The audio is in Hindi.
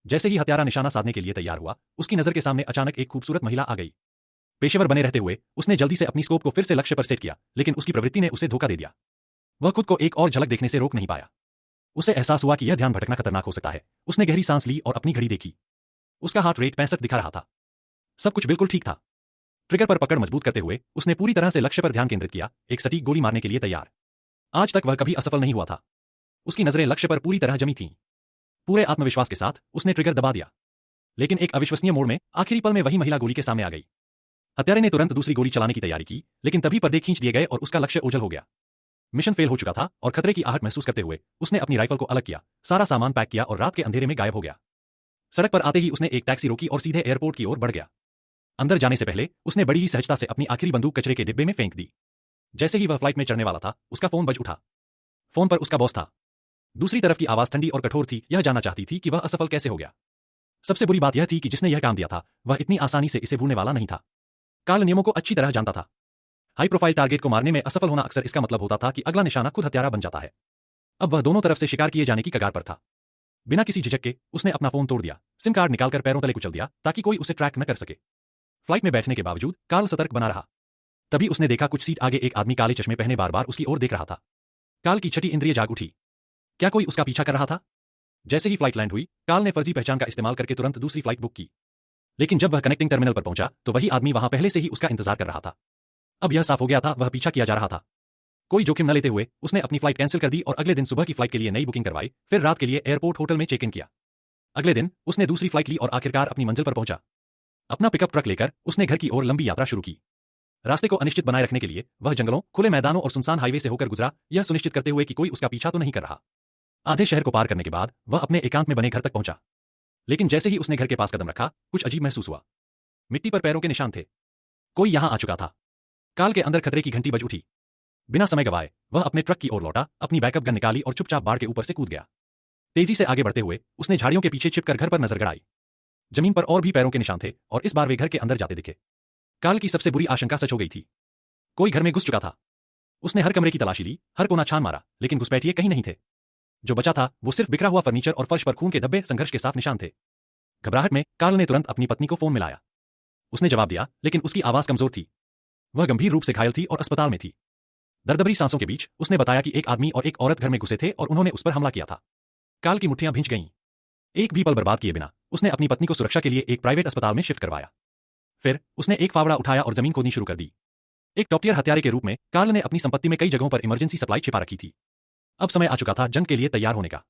जैसे ही हत्यारा निशाना साधने के लिए तैयार हुआ, उसकी नजर के सामने अचानक एक खूबसूरत महिला आ गई। पेशेवर बने रहते हुए उसने जल्दी से अपनी स्कोप को फिर से लक्ष्य पर सेट किया, लेकिन उसकी प्रवृत्ति ने उसे धोखा दे दिया। वह खुद को एक और झलक देखने से रोक नहीं पाया। उसे एहसास हुआ कि यह ध्यान भटकना खतरनाक हो सकता है। उसने गहरी सांस ली और अपनी घड़ी देखी। उसका हार्ट रेट 65 दिखा रहा था। सब कुछ बिल्कुल ठीक था। ट्रिगर पर पकड़ मजबूत करते हुए उसने पूरी तरह से लक्ष्य पर ध्यान केंद्रित किया, एक सटीक गोली मारने के लिए तैयार। आज तक वह कभी असफल नहीं हुआ था। उसकी नजरें लक्ष्य पर पूरी तरह जमी थीं। पूरे आत्मविश्वास के साथ उसने ट्रिगर दबा दिया। लेकिन एक अविश्वसनीय मोड़ में आखिरी पल में वही महिला गोली के सामने आ गई। हत्यारे ने तुरंत दूसरी गोली चलाने की तैयारी की, लेकिन तभी पर्दे खींच दिए गए और उसका लक्ष्य ओझल हो गया। मिशन फेल हो चुका था और खतरे की आहट महसूस करते हुए उसने अपनी राइफल को अलग किया, सारा सामान पैक किया और रात के अंधेरे में गायब हो गया। सड़क पर आते ही उसने एक टैक्सी रोकी और सीधे एयरपोर्ट की ओर बढ़ गया। अंदर जाने से पहले उसने बड़ी ही सहजता से अपनी आखिरी बंदूक कचरे के डिब्बे में फेंक दी। जैसे ही वह फ्लाइट में चढ़ने वाला था, उसका फोन बज उठा। फोन पर उसका बॉस था। दूसरी तरफ की आवाज ठंडी और कठोर थी, यह जानना चाहती थी कि वह असफल कैसे हो गया। सबसे बुरी बात यह थी कि जिसने यह काम दिया था, वह इतनी आसानी से इसे भूलने वाला नहीं था। कार्ल नियमों को अच्छी तरह जानता था। हाई प्रोफाइल टारगेट को मारने में असफल होना अक्सर इसका मतलब होता था कि अगला निशाना खुद हत्यारा बन जाता है। अब वह दोनों तरफ से शिकार किए जाने की कगार पर था। बिना किसी झिझक के उसने अपना फोन तोड़ दिया, सिम कार्ड निकालकर पैरों तले कुचल दिया ताकि कोई उसे ट्रैक न कर सके। फ्लाइट में बैठने के बावजूद कार्ल सतर्क बना रहा। तभी उसने देखा कुछ सीट आगे एक आदमी काले चश्मे पहने बार बार उसकी ओर देख रहा था। कार्ल की छठी इंद्रिय जाग उठी। क्या कोई उसका पीछा कर रहा था? जैसे ही फ्लाइट लैंड हुई, कार्ल ने फर्जी पहचान का इस्तेमाल करके तुरंत दूसरी फ्लाइट बुक की। लेकिन जब वह कनेक्टिंग टर्मिनल पर पहुंचा तो वही आदमी वहां पहले से ही उसका इंतजार कर रहा था। अब यह साफ हो गया था, वह पीछा किया जा रहा था। कोई जोखिम न लेते हुए उसने अपनी फ्लाइट कैंसिल कर दी और अगले दिन सुबह की फ्लाइट के लिए नई बुकिंग करवाई, फिर रात के लिए एयरपोर्ट होटल में चेक इन किया। अगले दिन उसने दूसरी फ्लाइट ली और आखिरकार अपनी मंजिल पर पहुंचा। अपना पिकअप ट्रक लेकर उसने घर की ओर लंबी यात्रा शुरू की। रास्ते को अनिश्चित बनाए रखने के लिए वह जंगलों, खुले मैदानों और सुनसान हाईवे से होकर गुजरा, यह सुनिश्चित करते हुए कि कोई उसका पीछा तो नहीं कर रहा। आधे शहर को पार करने के बाद वह अपने एकांत में बने घर तक पहुंचा। लेकिन जैसे ही उसने घर के पास कदम रखा, कुछ अजीब महसूस हुआ। मिट्टी पर पैरों के निशान थे। कोई यहां आ चुका था। काल के अंदर खतरे की घंटी बज उठी। बिना समय गवाए वह अपने ट्रक की ओर लौटा, अपनी बैकअप गन निकाली और चुपचाप बाड़ के ऊपर से कूद गया। तेजी से आगे बढ़ते हुए उसने झाड़ियों के पीछे छिपकर घर पर नजर गड़ाई। जमीन पर और भी पैरों के निशान थे और इस बार वे घर के अंदर जाते दिखे। काल की सबसे बुरी आशंका सच हो गई थी। कोई घर में घुस चुका था। उसने हर कमरे की तलाशी ली, हर कोना छान मारा, लेकिन घुसपैठिए कहीं नहीं थे। जो बचा था वो सिर्फ बिखरा हुआ फर्नीचर और फर्श पर खून के धब्बे, संघर्ष के साफ निशान थे। घबराहट में कार्ल ने तुरंत अपनी पत्नी को फोन मिलाया। उसने जवाब दिया, लेकिन उसकी आवाज कमजोर थी। वह गंभीर रूप से घायल थी और अस्पताल में थी। दर्दभरी सांसों के बीच उसने बताया कि एक आदमी और एक औरत घर में घुसे थे और उन्होंने उस पर हमला किया था। काल की मुट्ठियां भिंच गईं। एक भी पल बर्बाद किए बिना उसने अपनी पत्नी को सुरक्षा के लिए एक प्राइवेट अस्पताल में शिफ्ट करवाया। फिर उसने एक फावड़ा उठाया और जमीन खोदनी शुरू कर दी। एक टॉप टियर हत्यारे के रूप में कार्ल ने अपनी संपत्ति में कई जगहों पर इमरजेंसी सप्लाई छिपा रखी थी। अब समय आ चुका था जंग के लिए तैयार होने का।